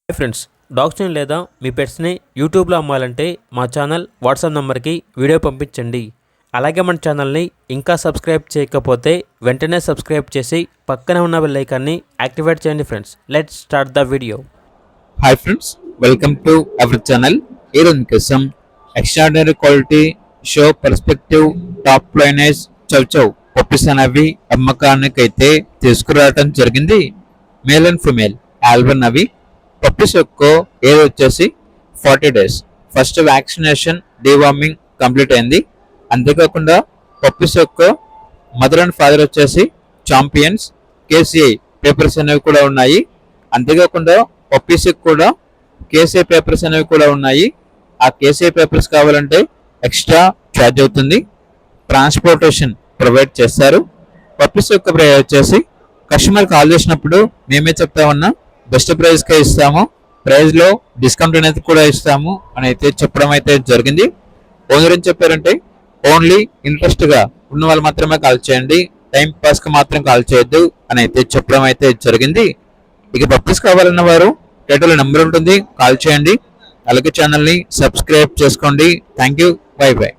Hi friends, డాగ్స్ని లేదా మీ పెట్స్ని యూట్యూబ్లో అమ్మాలంటే మా ఛానల్ వాట్సాప్ నెంబర్కి వీడియో పంపించండి. అలాగే మన ఛానల్ని ఇంకా సబ్స్క్రైబ్ చేయకపోతే వెంటనే సబ్స్క్రైబ్ చేసి పక్కనే ఉన్న బెల్ ఐకాన్ని యాక్టివేట్ చేయండి. Friends, let's start the video. Hi friends, welcome to our channel. ఈరోజు కోసం extraordinary quality show perspective top liners chow chow puppies అనేవి అమ్మకానికి అయితే తీసుకురావడం జరిగింది. మేల్ అండ్ ఫిమేల్ ఆల్బన్ అవి పప్పీస్ యొక్క ఏజ్ వచ్చేసి 40 days. First vaccination deworming complete అయింది. అంతేకాకుండా పప్పీస్ యొక్క మదర్ అండ్ ఫాదర్ వచ్చేసి ఛాంపియన్స్ కేసీఐ పేపర్స్ అనేవి కూడా ఉన్నాయి. అంతేకాకుండా పప్పీస్ కూడా కేసీఐ పేపర్స్ అనేవి కూడా ఉన్నాయి. ఆ కేసీఐ పేపర్స్ కావాలంటే ఎక్స్ట్రా ఛార్జ్ అవుతుంది. ట్రాన్స్పోర్టేషన్ ప్రొవైడ్ చేస్తారు. పప్పీస్ యొక్క ప్రైస్ వచ్చేసి కస్టమర్ కాల్ చేసినప్పుడు మేమే చెప్తామన్నా బెస్ట్ ప్రైస్కే ఇస్తాము, ప్రైస్లో డిస్కౌంట్ అనేది కూడా ఇస్తాము అని అయితే చెప్పడం అయితే జరిగింది. ఓనర్ ఏం చెప్పారంటే ఓన్లీ ఇంట్రెస్ట్గా ఉన్న వాళ్ళు మాత్రమే కాల్ చేయండి, టైం పాస్కి మాత్రం కాల్ చేయొద్దు అని అయితే చెప్పడం అయితే జరిగింది. ఇక పప్పీస్ కావాలన్న వారు టైటిల్ నెంబర్ ఉంటుంది, కాల్ చేయండి. అలాగే ఛానల్ని సబ్స్క్రైబ్ చేసుకోండి. Thank you, by by.